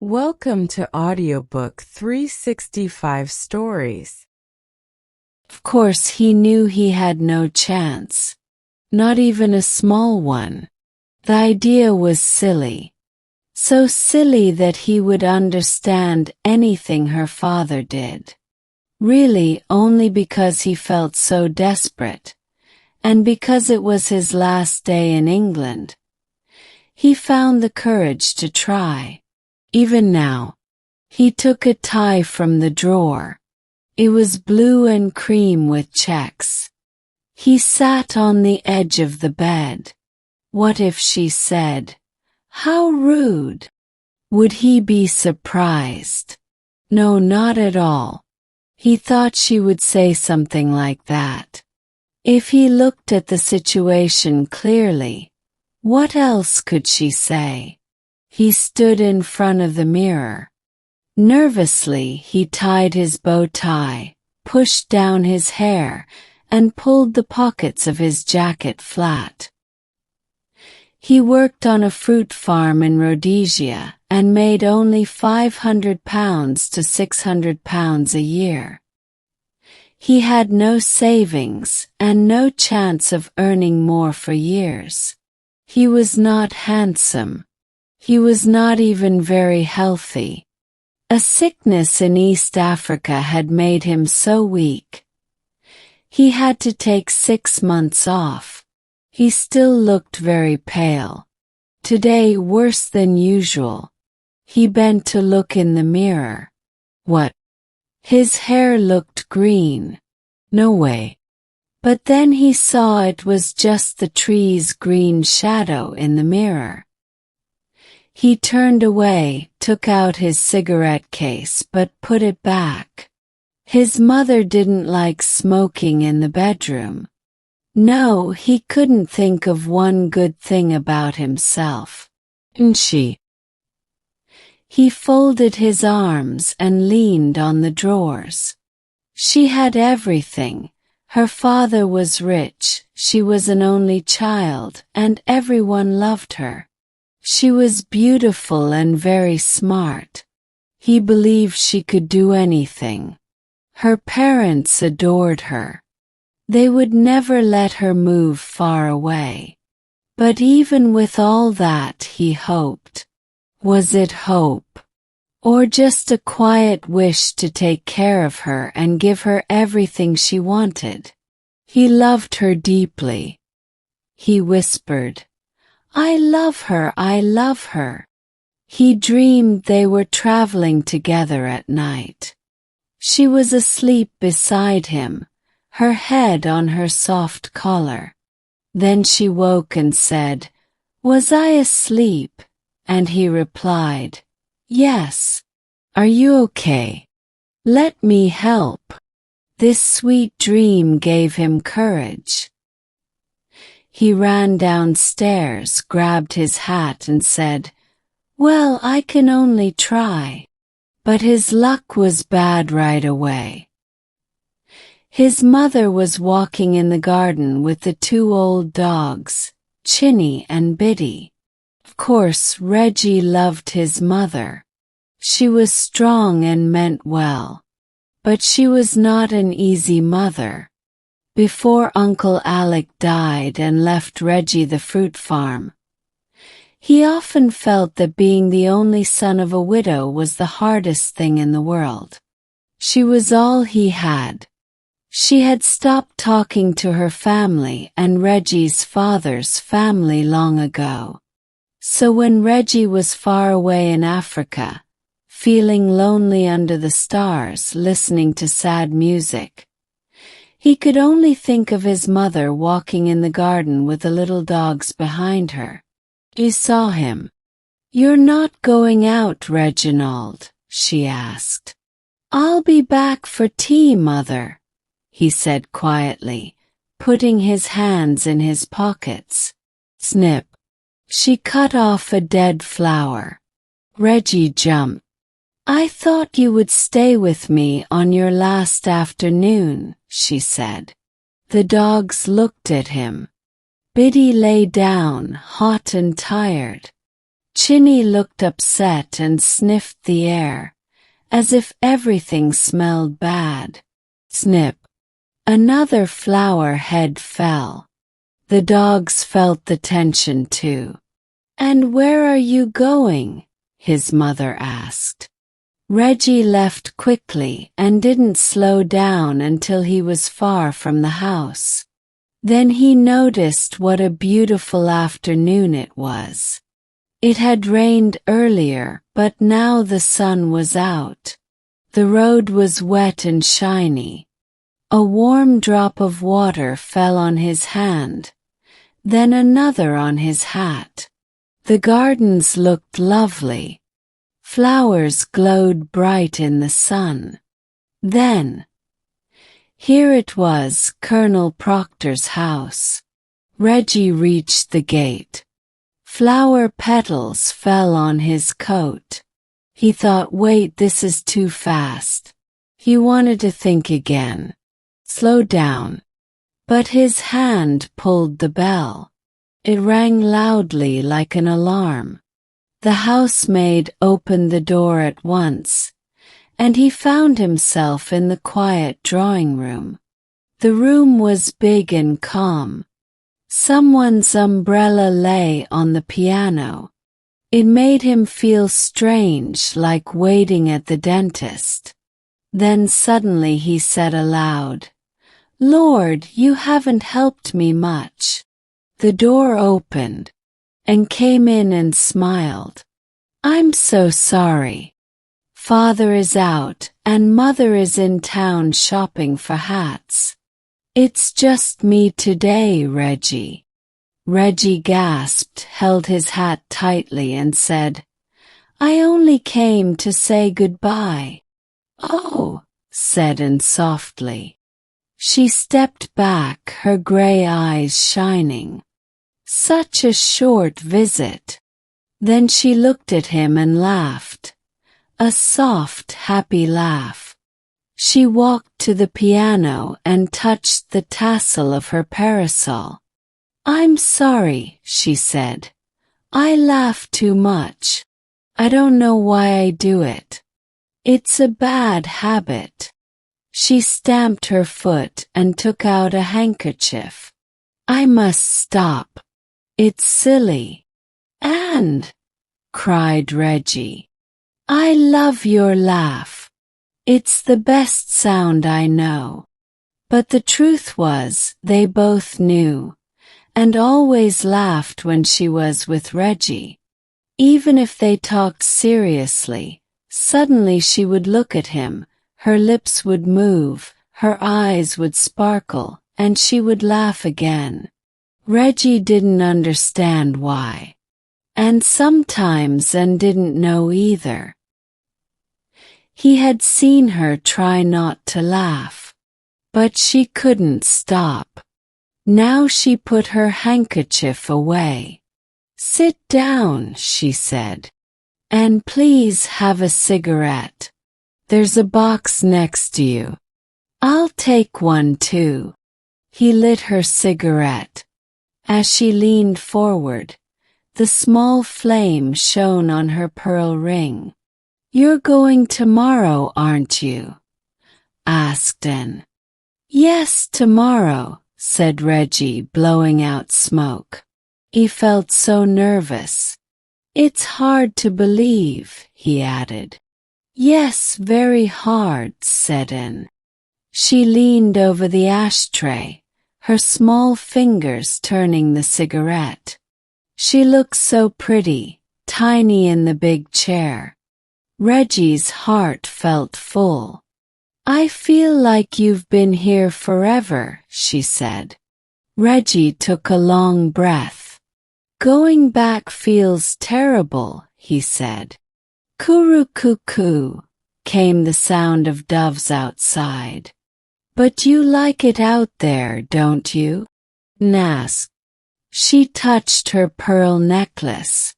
Welcome to Audiobook 365 Stories. Of course he knew he had no chance. Not even a small one. The idea was silly. So silly that he would understand anything her father did. Really only because he felt so desperate. And because it was his last day in England. He found the courage to try. Even now. He took a tie from the drawer. It was blue and cream with checks. He sat on the edge of the bed. What if she said, "How rude"? Would he be surprised? No, not at all. He thought she would say something like that. If he looked at the situation clearly, what else could she say? He stood in front of the mirror. Nervously he tied his bow tie, pushed down his hair, and pulled the pockets of his jacket flat. He worked on a fruit farm in Rhodesia and made only £500 to £600 a year. He had no savings and no chance of earning more for years. He was not handsome. He was not even very healthy. A sickness in East Africa had made him so weak. He had to take 6 months off. He still looked very pale. Today worse than usual. He bent to look in the mirror. What? His hair looked green. No way. But then he saw it was just the tree's green shadow in the mirror. He turned away, took out his cigarette case but put it back. His mother didn't like smoking in the bedroom. No, he couldn't think of one good thing about himself. And she? He folded his arms and leaned on the drawers. She had everything. Her father was rich, she was an only child, and everyone loved her. She was beautiful and very smart. He believed she could do anything. Her parents adored her. They would never let her move far away. But even with all that he hoped. Was it hope? Or just a quiet wish to take care of her and give her everything she wanted? He loved her deeply. He whispered, "I love her, I love her." He dreamed they were traveling together at night. She was asleep beside him, her head on her soft collar. Then she woke and said, "Was I asleep?" And he replied, "Yes. Are you okay? Let me help." This sweet dream gave him courage. He ran downstairs, grabbed his hat and said, "Well, I can only try." But his luck was bad right away. His mother was walking in the garden with the 2 old dogs, Chinny and Biddy. Of course, Reggie loved his mother. She was strong and meant well. But she was not an easy mother. Before Uncle Alec died and left Reggie the fruit farm, he often felt that being the only son of a widow was the hardest thing in the world. She was all he had. She had stopped talking to her family and Reggie's father's family long ago. So when Reggie was far away in Africa, feeling lonely under the stars listening to sad music, he could only think of his mother walking in the garden with the little dogs behind her. She saw him. "You're not going out, Reginald?" she asked. "I'll be back for tea, Mother," he said quietly, putting his hands in his pockets. Snip. She cut off a dead flower. Reggie jumped. "I thought you would stay with me on your last afternoon," she said. The dogs looked at him. Biddy lay down, hot and tired. Chinny looked upset and sniffed the air, as if everything smelled bad. Snip! Another flower head fell. The dogs felt the tension too. "And where are you going?" his mother asked. Reggie left quickly and didn't slow down until he was far from the house. Then he noticed what a beautiful afternoon it was. It had rained earlier, but now the sun was out. The road was wet and shiny. A warm drop of water fell on his hand, then another on his hat. The gardens looked lovely. Flowers glowed bright in the sun. Then, here it was, Colonel Proctor's house. Reggie reached the gate. Flower petals fell on his coat. He thought, wait, this is too fast. He wanted to think again. Slow down. But his hand pulled the bell. It rang loudly like an alarm. The housemaid opened the door at once, and he found himself in the quiet drawing room. The room was big and calm. Someone's umbrella lay on the piano. It made him feel strange, like waiting at the dentist. Then suddenly he said aloud, "Lord, you haven't helped me much." The door opened, and came in and smiled. "I'm so sorry. Father is out, and Mother is in town shopping for hats. It's just me today, Reggie." Reggie gasped, held his hat tightly and said, "I only came to say goodbye." "Oh," said Anne softly. She stepped back, her gray eyes shining. "Such a short visit." Then she looked at him and laughed. A soft, happy laugh. She walked to the piano and touched the tassel of her parasol. "I'm sorry," she said. "I laugh too much. I don't know why I do it. It's a bad habit." She stamped her foot and took out a handkerchief. "I must stop. It's silly." "And," cried Reggie, "I love your laugh. It's the best sound I know." But the truth was, they both knew, and always laughed when she was with Reggie. Even if they talked seriously, suddenly she would look at him, her lips would move, her eyes would sparkle, and she would laugh again. Reggie didn't understand why. And sometimes Anne didn't know either. He had seen her try not to laugh. But she couldn't stop. Now she put her handkerchief away. "Sit down," she said. "And please have a cigarette. There's a box next to you. I'll take one too." He lit her cigarette. As she leaned forward, the small flame shone on her pearl ring. "You're going tomorrow, aren't you?" asked Anne. "Yes, tomorrow," said Reggie, blowing out smoke. He felt so nervous. "It's hard to believe," he added. "Yes, very hard," said Anne. She leaned over the ashtray, her small fingers turning the cigarette. She looked so pretty, tiny in the big chair. Reggie's heart felt full. "I feel like you've been here forever," she said. Reggie took a long breath. "Going back feels terrible," he said. "Coo-coo-coo," came the sound of doves outside. "But you like it out there, don't you?" Anne asked. She touched her pearl necklace.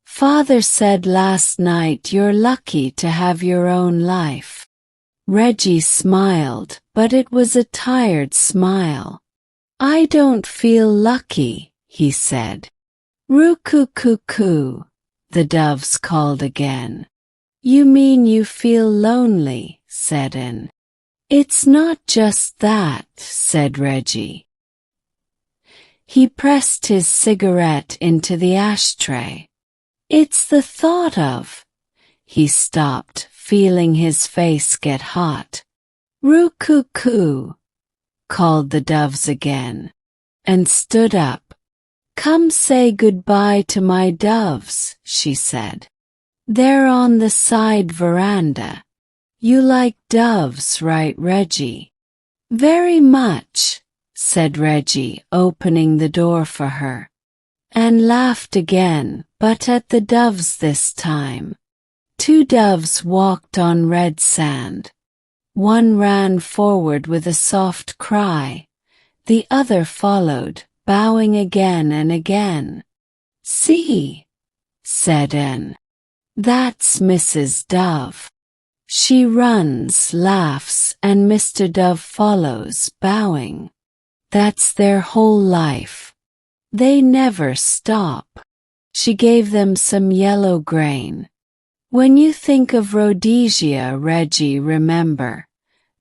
"Father said last night you're lucky to have your own life." Reggie smiled, but it was a tired smile. "I don't feel lucky," he said. "Roo-coo-coo-coo," the doves called again. You mean you feel lonely, said Anne. It's not just that, said Reggie. He pressed his cigarette into the ashtray. It's the thought of. He stopped, feeling his face get hot. Roo-coo-coo, called the doves again, and stood up. Come say goodbye to my doves, she said. They're on the side veranda. You like doves, right, Reggie? Very much, said Reggie, opening the door for her. Anne laughed again, but at the doves this time. Two doves walked on red sand. One ran forward with a soft cry. The other followed, bowing again and again. See, said Anne. That's Mrs. Dove. She runs, laughs, and Mr. Dove follows, bowing. That's their whole life. They never stop. She gave them some yellow grain. When you think of Rhodesia, Reggie, remember,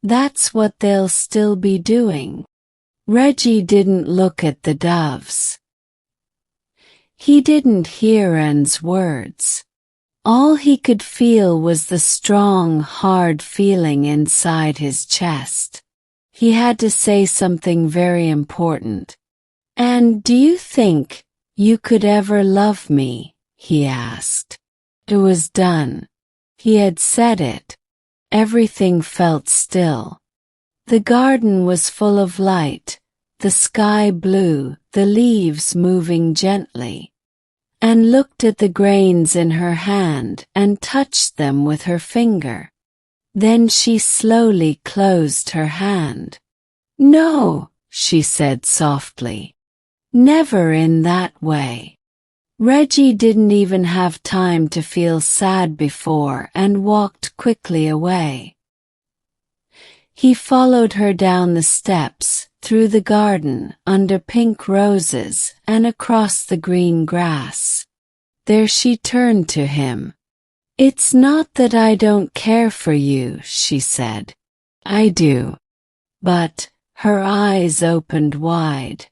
that's what they'll still be doing. Reggie didn't look at the doves. He didn't hear Anne's words. All he could feel was the strong, hard feeling inside his chest. He had to say something very important. And do you think you could ever love me? He asked. It was done. He had said it. Everything felt still. The garden was full of light, the sky blue, the leaves moving gently. Anne looked at the grains in her hand and touched them with her finger. Then she slowly closed her hand. No, she said softly. Never in that way. Reggie didn't even have time to feel sad before and walked quickly away. He followed her down the steps, through the garden, under pink roses, and across the green grass. There she turned to him. It's not that I don't care for you, she said. I do. But, her eyes opened wide.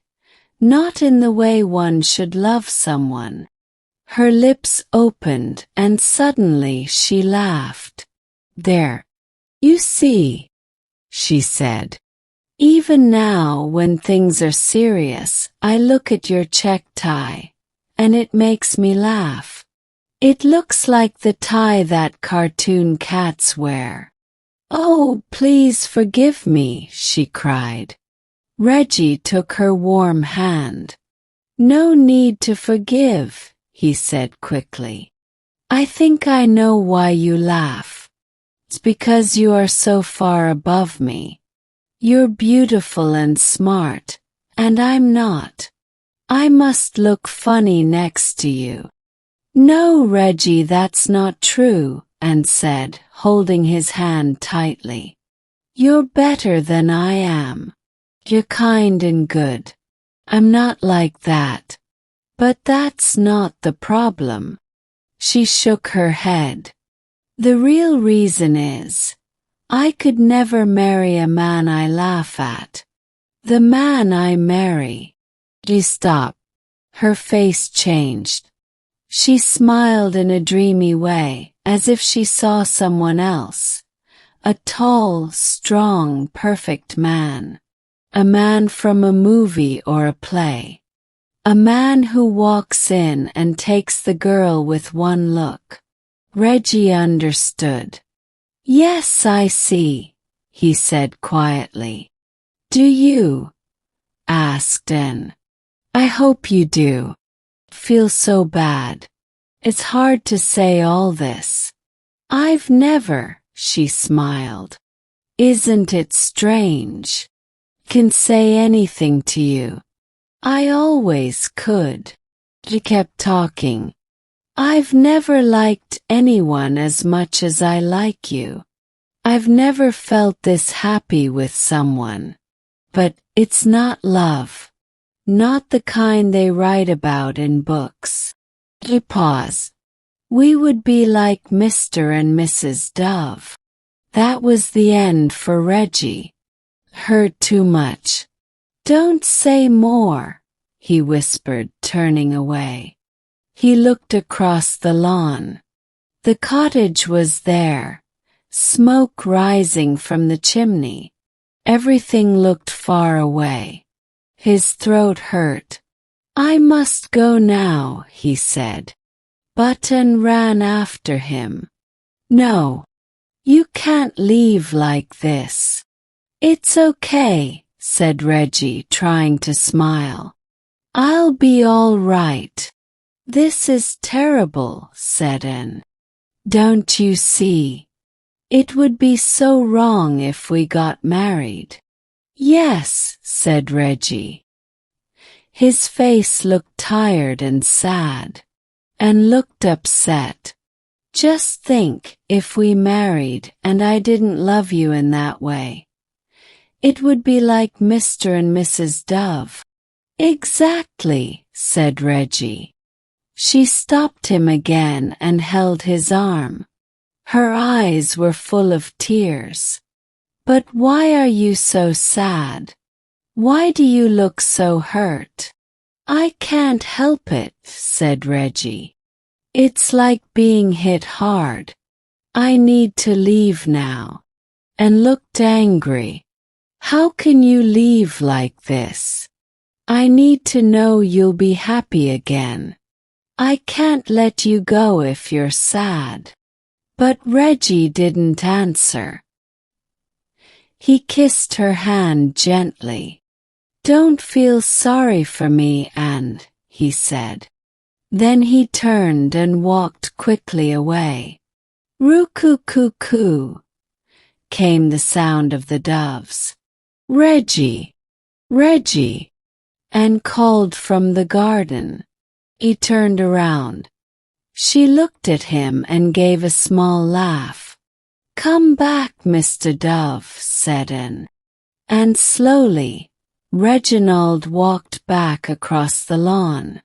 Not in the way one should love someone. Her lips opened and suddenly she laughed. There. You see, she said. Even now when things are serious, I look at your check tie, and it makes me laugh. It looks like the tie that cartoon cats wear. Oh, please forgive me, she cried. Reggie took her warm hand. No need to forgive, he said quickly. I think I know why you laugh. It's because you are so far above me. You're beautiful and smart, and I'm not. I must look funny next to you. No, Reggie, that's not true, Anne said, holding his hand tightly. You're better than I am. You're kind and good. I'm not like that. But that's not the problem. She shook her head. The real reason is, I could never marry a man I laugh at. The man I marry. She stopped. Her face changed. She smiled in a dreamy way, as if she saw someone else. A tall, strong, perfect man. A man from a movie or a play. A man who walks in and takes the girl with one look. Reggie understood. Yes, I see, he said quietly. Do you? Asked Anne. I hope you do. Feel so bad. It's hard to say all this. I've never, she smiled. Isn't it strange? Can say anything to you. I always could. She kept talking. I've never liked anyone as much as I like you. I've never felt this happy with someone. But it's not love. Not the kind they write about in books. She paused. We would be like Mr. and Mrs. Dove. That was the end for Reggie. Heard too much. Don't say more, he whispered, turning away. He looked across the lawn. The cottage was there, smoke rising from the chimney. Everything looked far away. His throat hurt. I must go now, he said. Button ran after him. No. You can't leave like this. It's okay, said Reggie, trying to smile. I'll be all right. This is terrible, said Anne. Don't you see? It would be so wrong if we got married. Yes, said Reggie. His face looked tired and sad, and looked upset. Just think, if we married and I didn't love you in that way. It would be like Mr. and Mrs. Dove. Exactly, said Reggie. She stopped him again and held his arm. Her eyes were full of tears. But why are you so sad? Why do you look so hurt? I can't help it, said Reggie. It's like being hit hard. I need to leave now. And looked angry. How can you leave like this? I need to know you'll be happy again. I can't let you go if you're sad. But Reggie didn't answer. He kissed her hand gently. Don't feel sorry for me, Anne, he said. Then he turned and walked quickly away. Roo-coo-coo-coo, came the sound of the doves. Reggie! Reggie! Anne called from the garden. He turned around. She looked at him and gave a small laugh. Come back, Mr. Dove, said Anne. And slowly, Reginald walked back across the lawn.